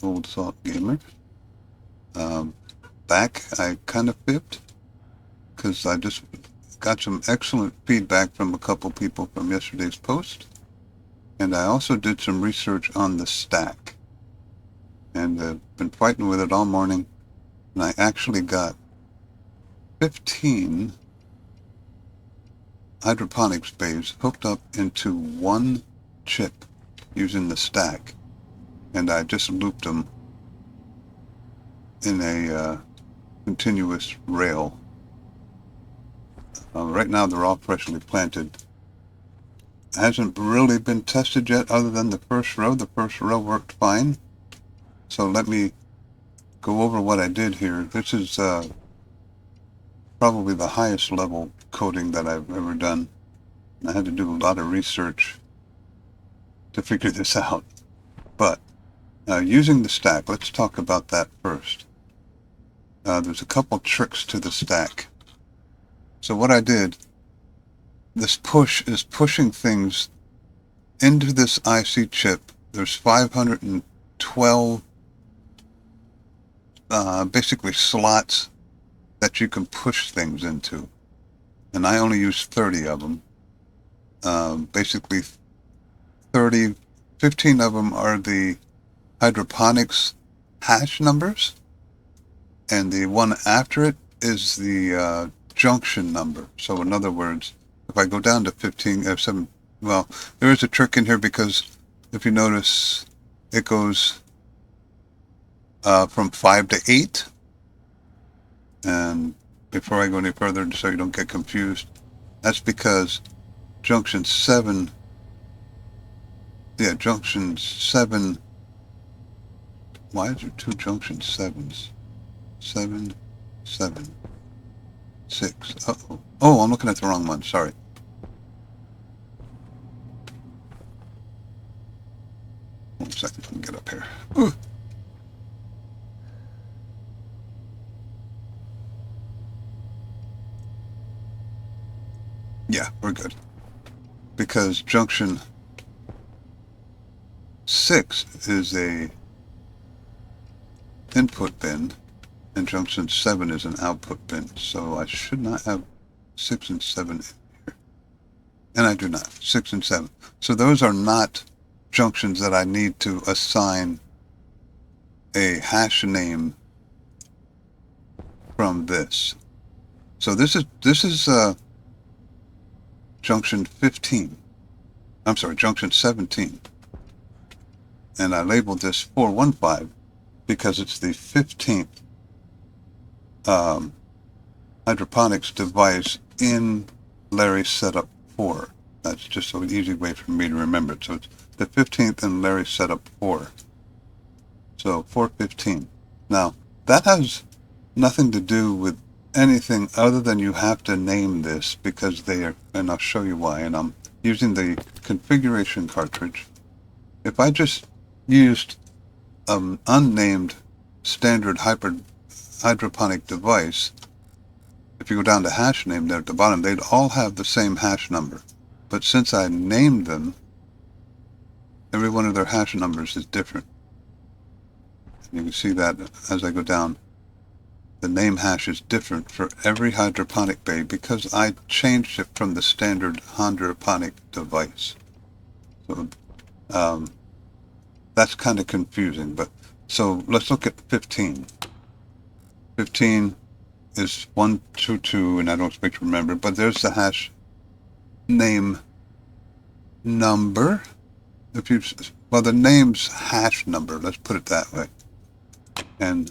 the Old Salt Gamer. Back, I kind of fibbed because I just got some excellent feedback from a couple people from yesterday's post. And I also did some research on the stack. And been fighting with it all morning. And I actually got 15 hydroponics bays hooked up into one chip using the stack. And I just looped them in a continuous rail. Right now they're all freshly planted. It hasn't really been tested yet other than the first row. The first row worked fine. So let me go over what I did here. This is probably the highest level coating that I've ever done. I had to do a lot of research to figure this out. But using the stack, let's talk about that first. There's a couple tricks to the stack. So what I did, this push is pushing things into this IC chip. There's 512 basically slots that you can push things into. And I only use 30 of them. Basically 15 of them are the hydroponics hash numbers. And the one after it is the junction number. So in other words, if I go down to 15, 7, well, there is a trick in here because if you notice, it goes from 5 to 8. And before I go any further, so you don't get confused, that's because junction 7, junction 7, why is there two junction 7s? 7, 7, 6. Uh-oh. Oh, I'm looking at the wrong one. Sorry. One second. Let me get up here. Ooh. Yeah, we're good. Because junction 6 is a input bin, and junction 7 is an output bin. So I should not have 6 and 7 in here. And I do not. 6 and 7. So those are not junctions that I need to assign a hash name from this. So this is junction 15. I'm sorry, junction 17. And I labeled this 415 because it's the 15th hydroponics device in LARrE Setup 4. That's just an easy way for me to remember it. So it's the 15th in LARrE Setup 4. So 415. Now, that has nothing to do with anything other than you have to name this because they are, and I'll show you why. And I'm using the configuration cartridge. If I just used an unnamed standard hydroponic device, if you go down to hash name there at the bottom, they'd all have the same hash number. But since I named them, every one of their hash numbers is different. And you can see that as I go down, the name hash is different for every hydroponic bay because I changed it from the standard hydroponic device. So that's kind of confusing. But so let's look at 15. 15 is 122, and I don't expect to remember, but there's the hash name number. Well, the name's hash number, let's put it that way. And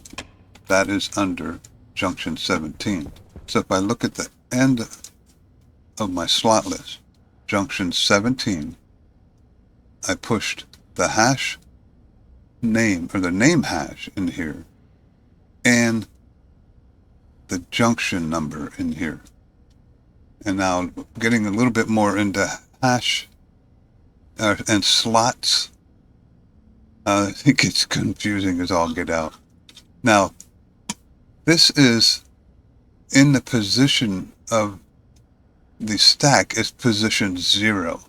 that is under junction 17. So if I look at the end of my slot list, junction 17, I pushed the hash name, or the name hash in here, and the junction number in here. And now getting a little bit more into hash and slots, it gets confusing as all get out. Now, this is in the position of the stack is position 0.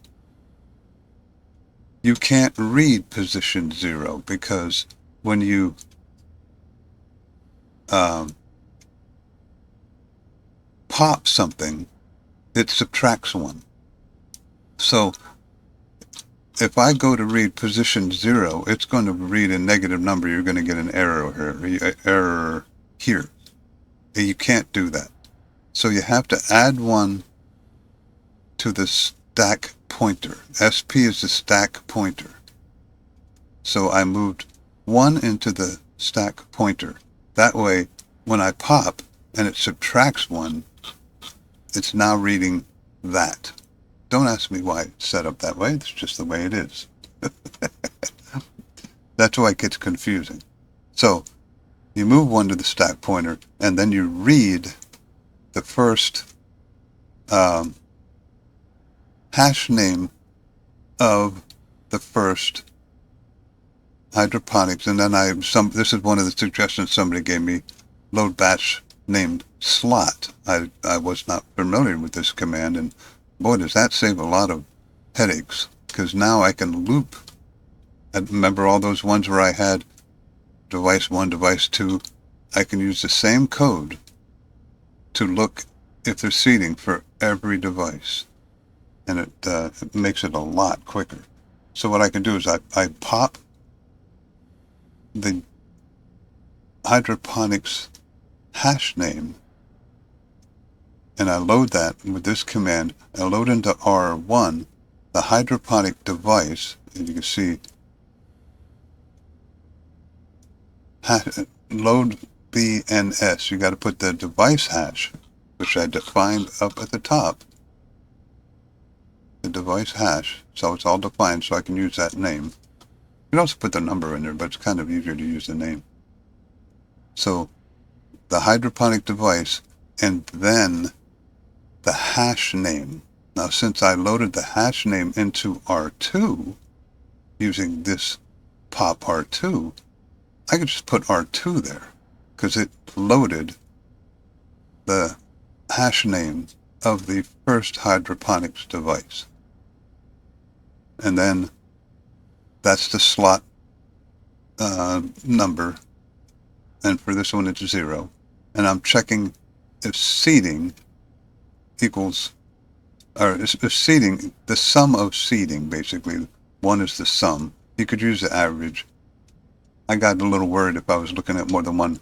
You can't read position 0 because when you pop something, it subtracts 1. So if I go to read position 0, it's going to read a negative number. You're going to get an error here. You can't do that. So you have to add 1 to the stack pointer. SP is the stack pointer. So I moved 1 into the stack pointer. That way, when I pop and it subtracts 1, it's now reading that. Don't ask me why it's set up that way. It's just the way it is. That's why it gets confusing. So you move 1 to the stack pointer, and then you read the first hash name of the first hydroponics. And then this is one of the suggestions somebody gave me, load batch named slot. I was not familiar with this command, and boy, does that save a lot of headaches, because now I can loop. And remember all those ones where I had device 1, device 2? I can use the same code to look if there's seating for every device, and it makes it a lot quicker. So what I can do is I pop the hydroponics hash name, and I load that with this command. I load into R1 the hydroponic device, and you can see load BNS. You got to put the device hash, which I defined up at the top, the device hash, so it's all defined, so I can use that name. You can also put the number in there, but it's kind of easier to use the name. So the hydroponic device, and then the hash name. Now, since I loaded the hash name into R2 using this pop R2, I could just put R2 there, because it loaded the hash name of the first hydroponics device. And then that's the slot number, and for this one it's 0. And I'm checking if seating equals, or if seating, the sum of seating, basically. 1 is the sum. You could use the average. I got a little worried if I was looking at more than one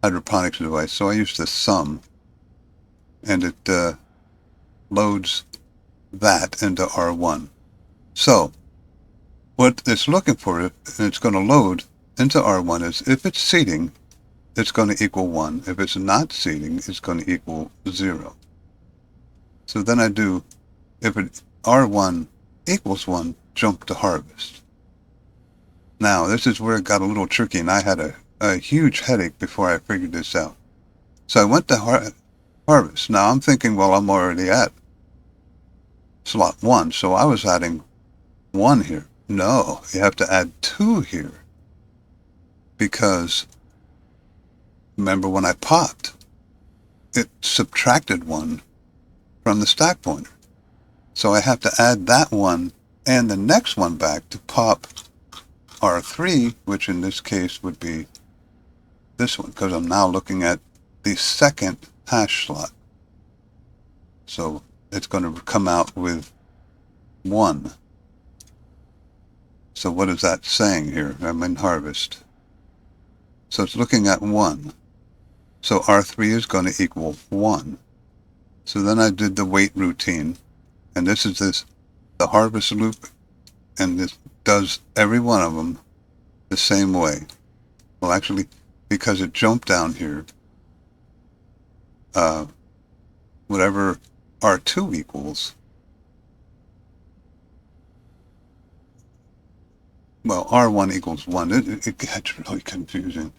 hydroponics device, so I used the sum, and it loads that into R1. So what it's looking for, and it's going to load into R1, is if it's seating, it's going to equal 1. If it's not seating, it's going to equal 0. So then I do, if it R1 equals 1, jump to harvest. Now, this is where it got a little tricky, and I had a huge headache before I figured this out. So I went to harvest. Now, I'm thinking, well, I'm already at slot 1, so I was adding 1 here. No, you have to add 2 here, because remember when I popped, it subtracted 1 from the stack pointer. So I have to add that 1 and the next one back to pop R3, which in this case would be this one, because I'm now looking at the second hash slot. So it's going to come out with 1. So what is that saying here? I'm in harvest. So it's looking at 1. So R3 is going to equal 1. So then I did the wait routine, and this is the harvest loop, and this does every one of them the same way. Well, actually, because it jumped down here, whatever R2 equals, well, R1 equals 1. It gets really confusing.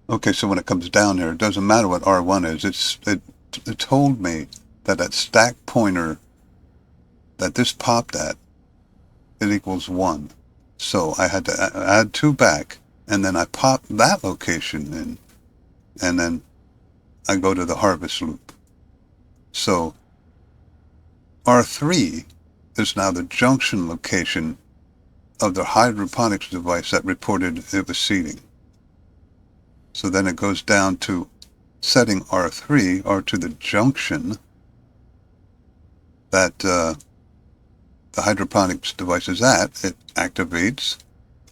Okay, so when it comes down here, it doesn't matter what R1 is. It told me that at stack pointer that this popped at, it equals 1. So I had to add 2 back, and then I pop that location in, and then I go to the harvest loop. So R3 is now the junction location of the hydroponics device that reported it was seeding. So then it goes down to setting R3, or to the junction that the hydroponics device is at. It activates,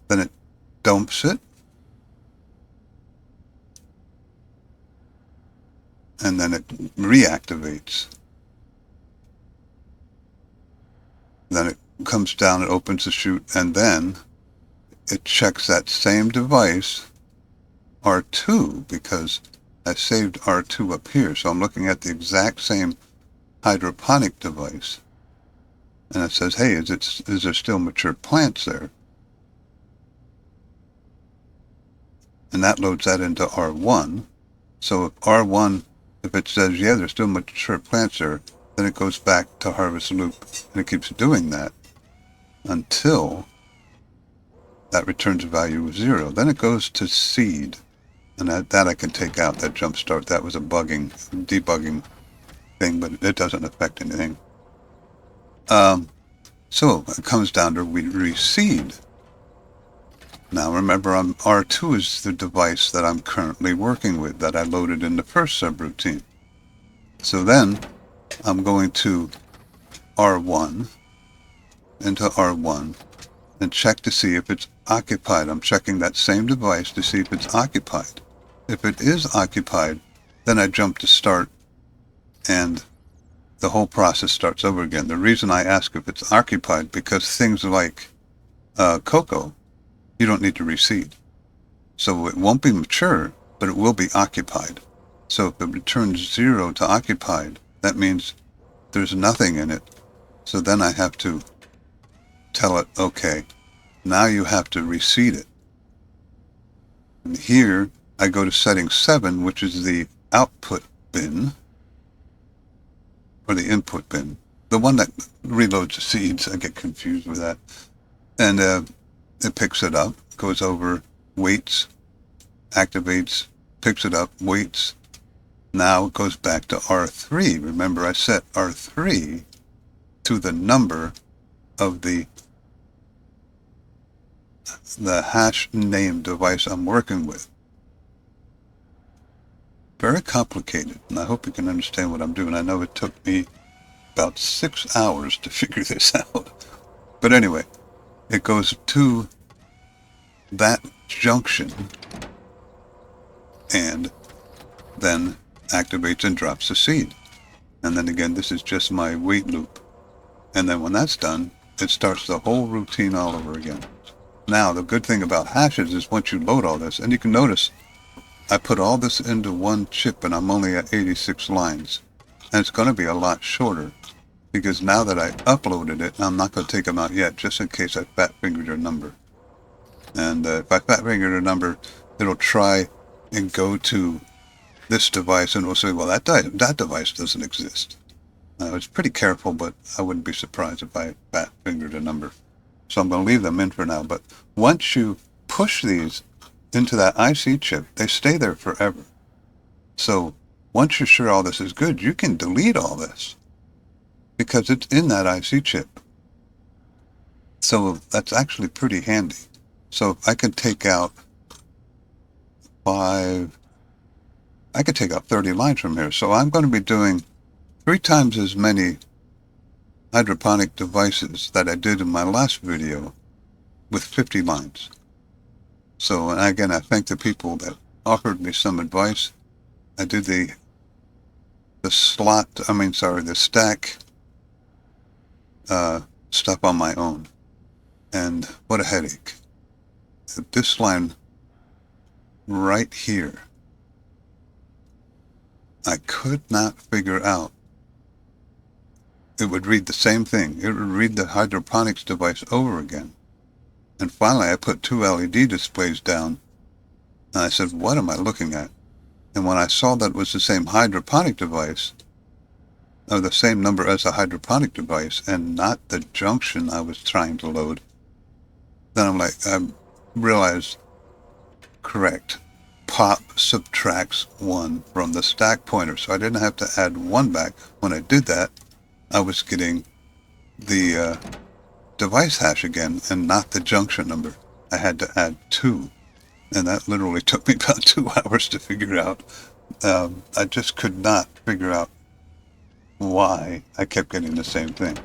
then it dumps it, and then it reactivates. Then it comes down, it opens the chute, and then it checks that same device, R2, because I saved R2 up here. So I'm looking at the exact same hydroponic device. And it says, hey, is there still mature plants there? And that loads that into R1. So if R1, if it says, yeah, there's still mature plants there, then it goes back to harvest loop, and it keeps doing that until that returns a value of 0. Then it goes to seed, and that I can take out, that jump start. That was a debugging thing, but it doesn't affect anything. So it comes down to reseed. Now remember, R2 is the device that I'm currently working with, that I loaded in the first subroutine. So then I'm going to R1, into R1, and check to see if it's occupied. I'm checking that same device to see if it's occupied. If it is occupied, then I jump to start, and the whole process starts over again. The reason I ask if it's occupied, because things like cocoa, you don't need to reseed. So it won't be mature, but it will be occupied. So if it returns 0 to occupied, that means there's nothing in it. So then I have to tell it, okay, now you have to reseed it. And here I go to setting 7, which is the output bin, or the input bin, the one that reloads the seeds. I get confused with that. And it picks it up, goes over, waits, activates, picks it up, waits. Now it goes back to R3. Remember, I set R3 to the number of the hash name device I'm working with. Very complicated, and I hope you can understand what I'm doing. I know it took me about 6 hours to figure this out. But anyway, it goes to that junction and then activates and drops the seed. And then again, this is just my wait loop. And then when that's done, it starts the whole routine all over again. Now, the good thing about hashes is once you load all this, and you can notice I put all this into one chip and I'm only at 86 lines. And it's going to be a lot shorter, because now that I uploaded it, I'm not going to take them out yet, just in case I fat-fingered a number. And if I fat-fingered a number, it'll try and go to this device and it'll say, well, that device doesn't exist. It's pretty careful, but I wouldn't be surprised if I fat-fingered a number. So I'm going to leave them in for now. But once you push these into that IC chip, they stay there forever. So once you're sure all this is good, you can delete all this because it's in that IC chip. So that's actually pretty handy. So I could take out 30 lines from here. So I'm going to be doing 3 times as many hydroponic devices that I did in my last video with 50 lines. So, and again, I thank the people that offered me some advice. I did the stack stuff on my own. And what a headache. This line right here, I could not figure out. It would read the same thing. It would read the hydroponics device over again. And finally, I put 2 LED displays down, and I said, what am I looking at? And when I saw that it was the same hydroponic device, or the same number as the hydroponic device, and not the junction I was trying to load, then I'm like, I realized, correct. Pop subtracts 1 from the stack pointer, so I didn't have to add 1 back. When I did that, I was getting the device hash again and not the junction number. I had to add 2. And that literally took me about 2 hours to figure out. I just could not figure out why I kept getting the same thing.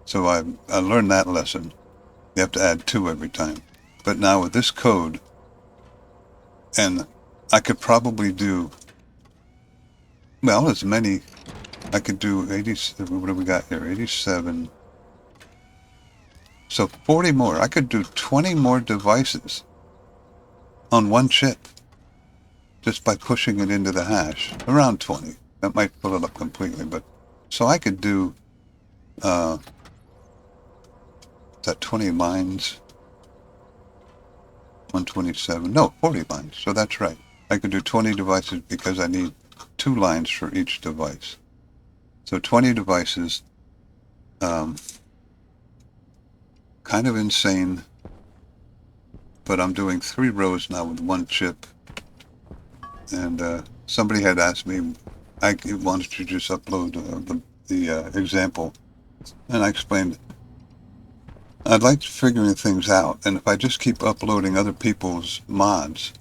So I learned that lesson. You have to add 2 every time. But now with this code, and I could probably do, well, as many, I could do 80, what do we got here, 87. So 40 more. I could do 20 more devices on one chip just by pushing it into the hash. Around 20. That might pull it up completely, but so I could do is that 20 lines? 127. No, 40 lines. So that's right. I could do 20 devices because I need 2 lines for each device. So 20 devices. Kind of insane, but I'm doing 3 rows now with 1 chip. And somebody had asked me, why don't you just upload the example? And I explained, I'd like figuring things out, and if I just keep uploading other people's mods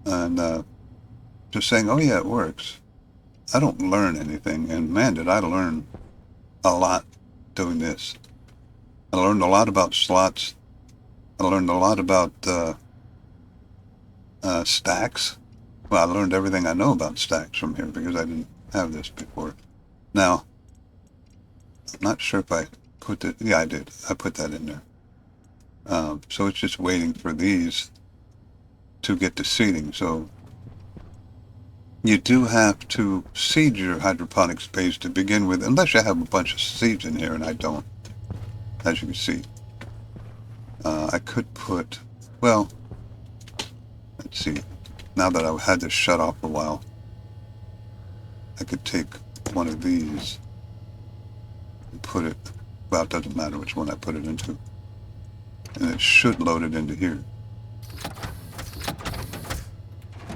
and just saying, oh yeah, it works, I don't learn anything. And man, did I learn a lot doing this. I learned a lot about slots. I learned a lot about stacks. Well, I learned everything I know about stacks from here because I didn't have this before. Now, I'm not sure if I put it. Yeah, I did. I put that in there. So it's just waiting for these to get to seeding. So you do have to seed your hydroponics space to begin with, unless you have a bunch of seeds in here, and I don't, as you can see. I could put, well, let's see. Now that I've had this shut off a while, I could take one of these and put it, well, it doesn't matter which one I put it into. And it should load it into here.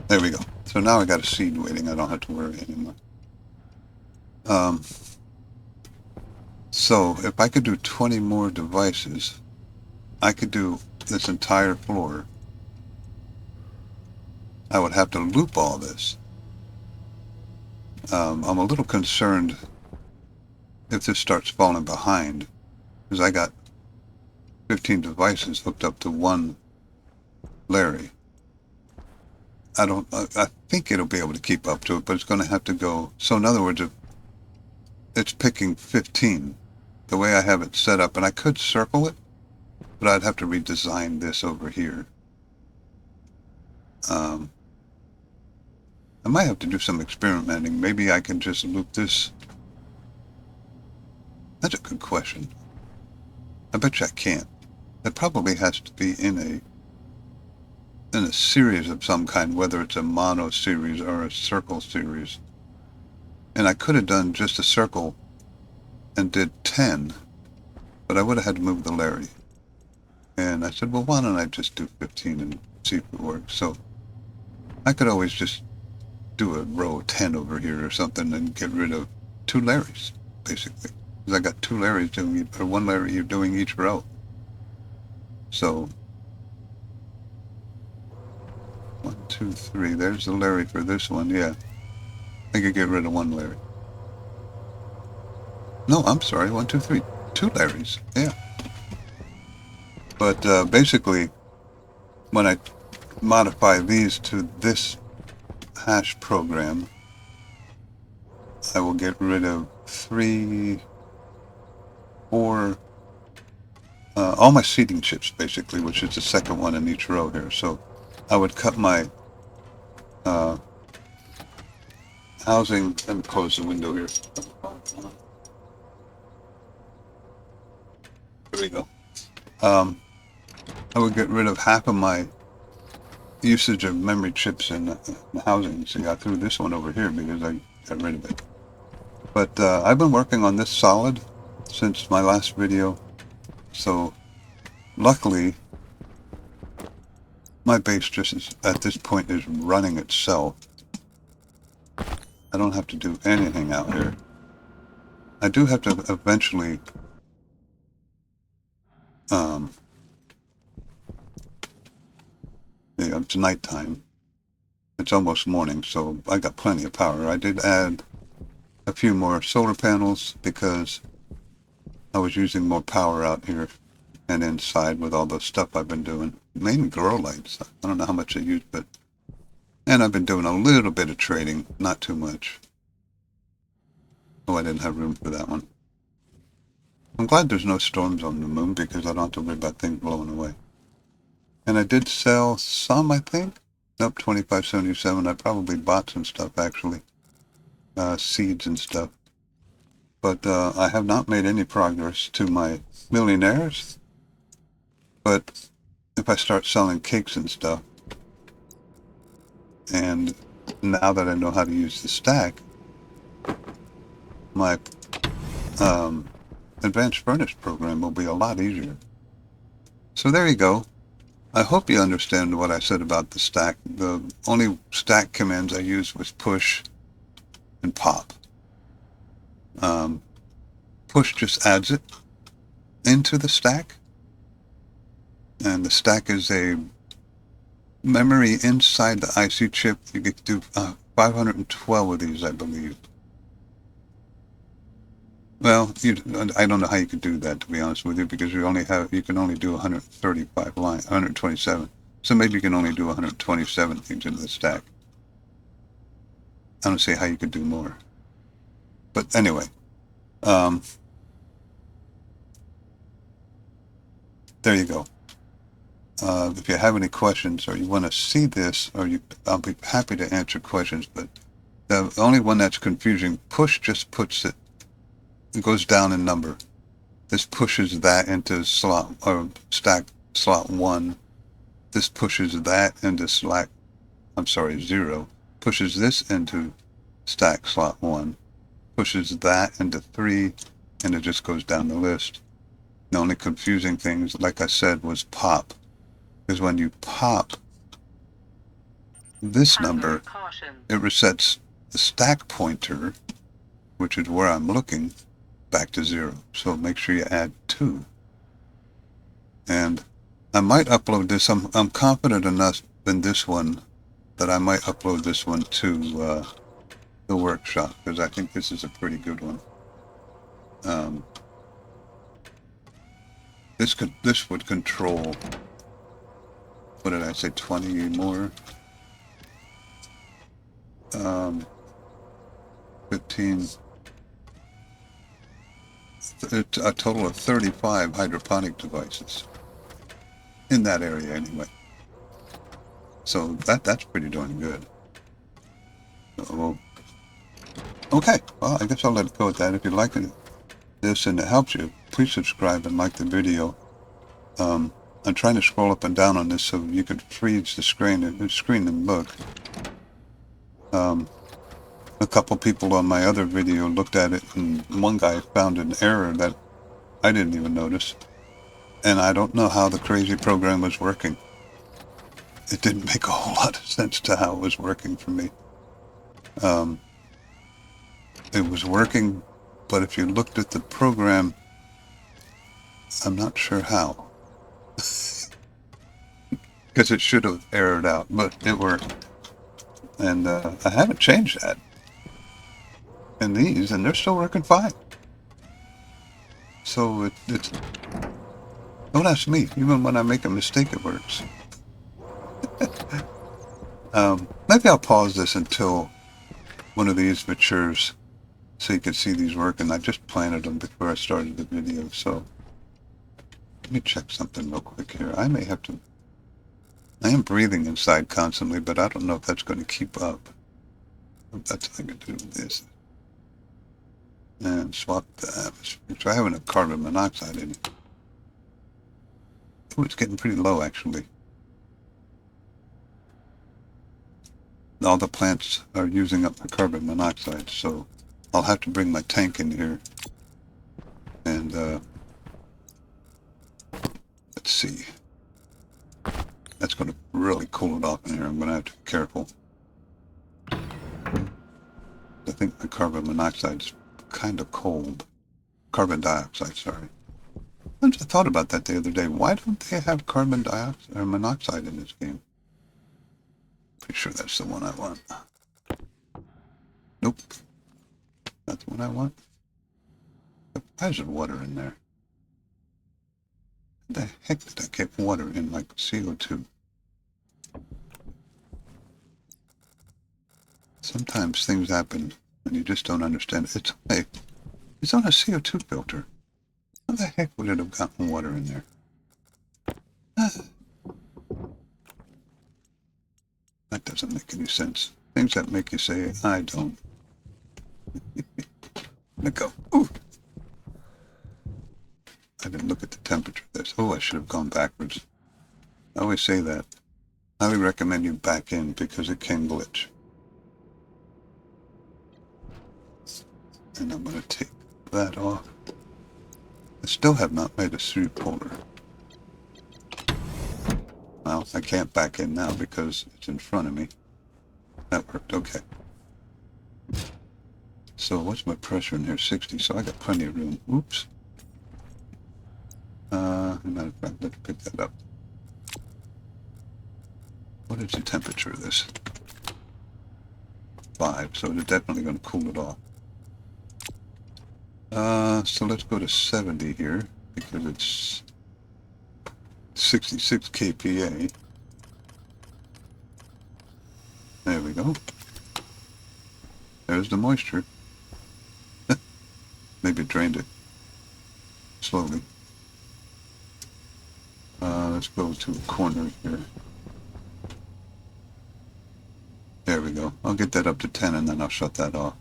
There we go. So now I got a seed waiting. I don't have to worry anymore. So if I could do 20 more devices, I could do this entire floor. I would have to loop all this. I'm a little concerned if this starts falling behind, because I got 15 devices hooked up to one LARrE. I think it'll be able to keep up to it, but it's going to have to go. So in other words, if it's picking 15, the way I have it set up, and I could circle it, but I'd have to redesign this over here. I might have to do some experimenting. Maybe I can just loop this. That's a good question. I bet you I can't. It probably has to be in a series of some kind, whether it's a mono series or a circle series. And I could have done just a circle and did 10, but I would have had to move the LARrE. And I said, well, why don't I just do 15 and see if it works? So I could always just do a row 10 over here or something and get rid of 2 LARREs, basically. Because I got 2 LARREs doing, or 1 LARrE you're doing each row. So 1, 2, 3. There's the LARrE for this one. Yeah, I could get rid of 1 LARrE. No, I'm sorry. 1, 2, 3. 2 LARREs. Yeah. But basically, when I modify these to this hash program, I will get rid of 3, 4, all my seeding chips, basically, which is the second one in each row here. So I would cut my housing. Let me close the window here. There we go. I would get rid of half of my usage of memory chips in the housing. So I threw this one over here because I got rid of it. But I've been working on this solid since my last video. So luckily, my base just is, at this point, is running itself. I don't have to do anything out here. I do have to eventually Um, yeah, it's nighttime. It's almost morning, so I got plenty of power. I did add a few more solar panels because I was using more power out here and inside with all the stuff I've been doing. Mainly grow lights. I don't know how much I use, but... And I've been doing a little bit of trading, not too much. Oh, I didn't have room for that one. I'm glad there's no storms on the moon because I don't have to worry about things blowing away. And I did sell some, I think. Nope, 25.77. I probably bought some stuff, actually. Seeds and stuff. But I have not made any progress to my millionaires. But if I start selling cakes and stuff, and now that I know how to use the stack, my advanced furnace program will be a lot easier. So there you go. I hope you understand what I said about the stack. The only stack commands I used was push and pop. Push just adds it into the stack, and the stack is a memory inside the IC chip. You get to do 512 of these, I believe. Well, I don't know how you could do that, to be honest with you, because you can only do 135 lines, 127. So maybe you can only do 127 things in the stack. I don't see how you could do more. But anyway, there you go. If you have any questions or you want to see this, I'll be happy to answer questions. But the only one that's confusing, push just puts it goes down in number. This pushes that into slot or stack slot 1. This pushes that into slack. I'm sorry, 0. Pushes this into stack slot 1. Pushes that into 3, and it just goes down the list. The only confusing things, like I said, was pop. Because when you pop this number, it resets the stack pointer, which is where I'm looking, back to 0. So make sure you add 2. And I might upload this. I'm confident enough in this one that I might upload this one to the workshop, because I think this is a pretty good one. This would control, what did I say, 20 more? 15, a total of 35 hydroponic devices in that area anyway. So that's pretty darn good. So, okay, well, I guess I'll let it go at that. If you like this and it helps you, please subscribe and like the video. I'm trying to scroll up and down on this so you could freeze the screen and look. A couple people on my other video looked at it, and one guy found an error that I didn't even notice. And I don't know how the crazy program was working. It didn't make a whole lot of sense to how it was working for me. It was working, but if you looked at the program, I'm not sure how. Because it should have errored out, but it worked. And I haven't changed that in these, and they're still working fine. So it's... Don't ask me. Even when I make a mistake, it works. Maybe I'll pause this until one of these matures so you can see these working. I just planted them before I started the video, so let me check something real quick here. I am breathing inside constantly, but I don't know if that's going to keep up. That's what I can do with this. And swap the atmosphere. So I have a carbon monoxide in it. Oh, it's getting pretty low, actually. All the plants are using up the carbon monoxide, so I'll have to bring my tank in here. And, let's see. That's going to really cool it off in here. I'm going to have to be careful. I think my carbon monoxide's kind of cold. Carbon dioxide, sorry. I thought about that the other day. Why don't they have carbon dioxide or monoxide in this game? Pretty sure that's the one I want. Nope. That's the one I want. Why is there water in there? How the heck did I get water in like CO2? Sometimes things happen and you just don't understand it. It's on a CO2 filter. How the heck would it have gotten water in there? That doesn't make any sense. Things that make you say, I don't. Let me go. Ooh. I didn't look at the temperature of this. Oh, I should have gone backwards. I always say that. I highly recommend you back in because it can glitch. And I'm going to take that off. I still have not made a three-polar. Well, I can't back in now because it's in front of me. That worked, okay. So what's my pressure in here? 60, so I got plenty of room. Oops. As a matter of fact, let's pick that up. What is the temperature of this? 5, so it's definitely going to cool it off. So let's go to 70 here, because it's 66 kPa. There we go. There's the moisture. Maybe it drained it slowly. Let's go to a corner here. There we go. I'll get that up to 10 and then I'll shut that off.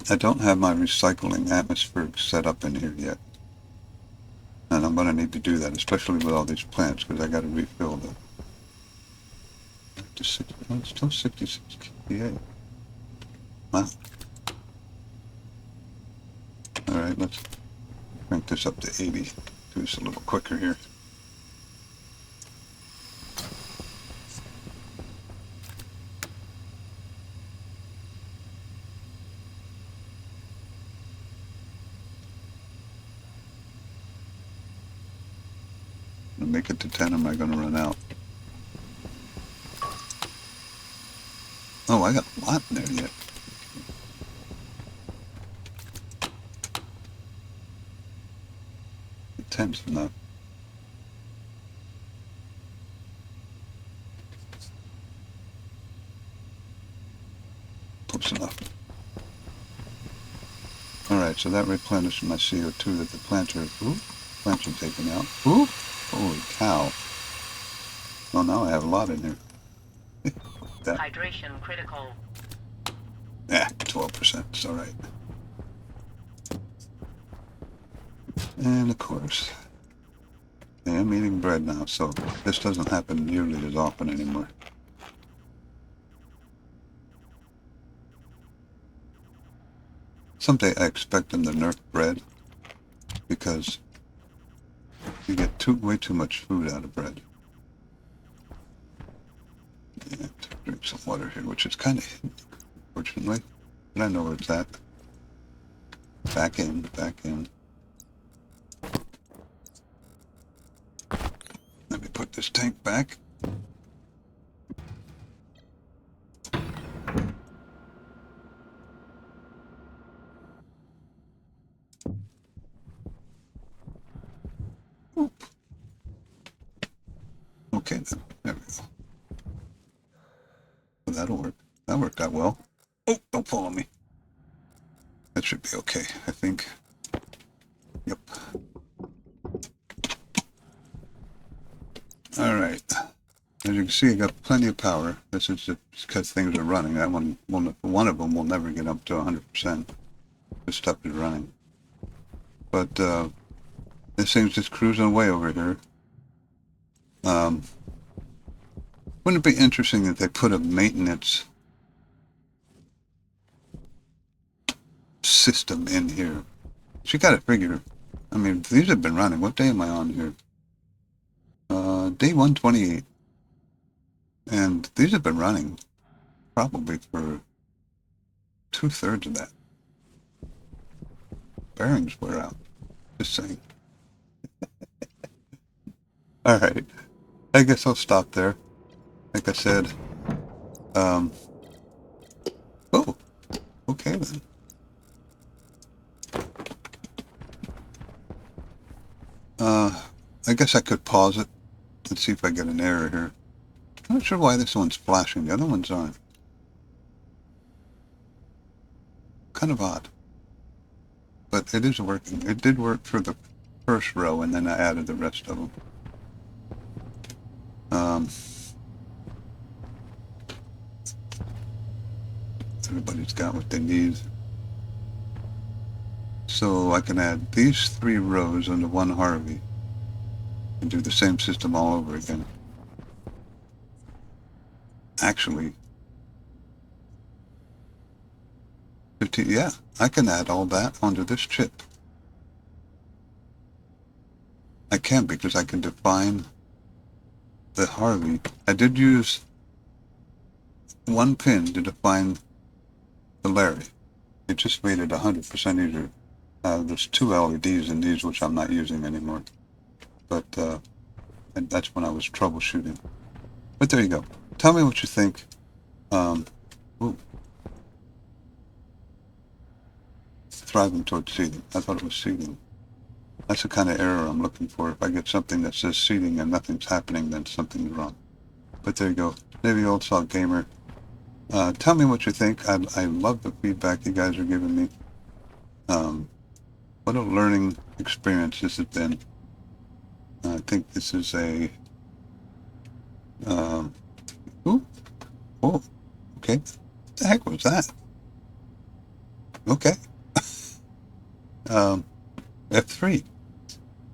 I don't have my recycling atmospheric set up in here yet. And I'm going to need to do that, especially with all these plants, because I got to refill them. It's still 66 kPa. Wow. Alright, let's crank this up to 80. Do this a little quicker here. I'll make it to 10, am I going to run out? Oh, I got a lot in there yet. The 10's enough. Close enough. Alright, so that replenished my CO2 that the plants are taking out. Ooh! Holy cow. Well, now I have a lot in there. Hydration critical. Yeah, 12%. It's all right. And of course, I am eating bread now, so this doesn't happen nearly as often anymore. Someday I expect them to nerf bread because you get way too much food out of bread. Yeah, drink some water here, which is kind of hidden, unfortunately. But I know where it's at. Back in, back in. Let me put this tank back. Oop. Okay, then. There we go. Well, that'll work. That worked out well. Oh, don't follow me. That should be okay, I think. Yep. Alright. As you can see, I got plenty of power. This is just because things are running. That one of them will never get up to 100%. This stuff is running. But this thing's just cruising away over here. Wouldn't it be interesting if they put a maintenance system in here? You got to figure. I mean, these have been running. What day am I on here? Day 128. And these have been running probably for 2/3 of that. bearings wear out. Just saying. Alright. I guess I'll stop there. Like I said, oh, okay then. I guess I could pause it and see if I get an error here. I'm not sure why this one's flashing, the other ones aren't. Kind of odd. But it is working. It did work for the first row, and then I added the rest of them. Everybody's got what they need. So I can add these 3 rows onto one Harvey and do the same system all over again. Actually, 15, yeah, I can add all that onto this chip. I can because I can define the Harvey. I did use 1 pin to define the LARrE. It just made it 100% easier. There's 2 LEDs in these, which I'm not using anymore. But and that's when I was troubleshooting. But there you go. Tell me what you think. Thriving towards seeding. I thought it was seeding. That's the kind of error I'm looking for. If I get something that says seeding and nothing's happening, then something's wrong. But there you go. Navy Old Salt Gamer. Tell me what you think. I love the feedback you guys are giving me. What a learning experience this has been. I think this is a... okay. What the heck was that? Okay. F3.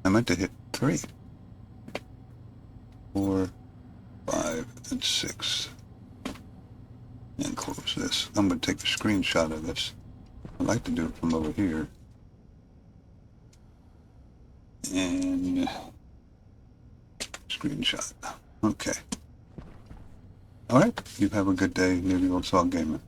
I meant to hit 3. 4, 5, and 6. And close this. I'm going to take a screenshot of this. I like to do it from over here. And screenshot. Okay. All right. You have a good day, Navy Old Salt Gamer.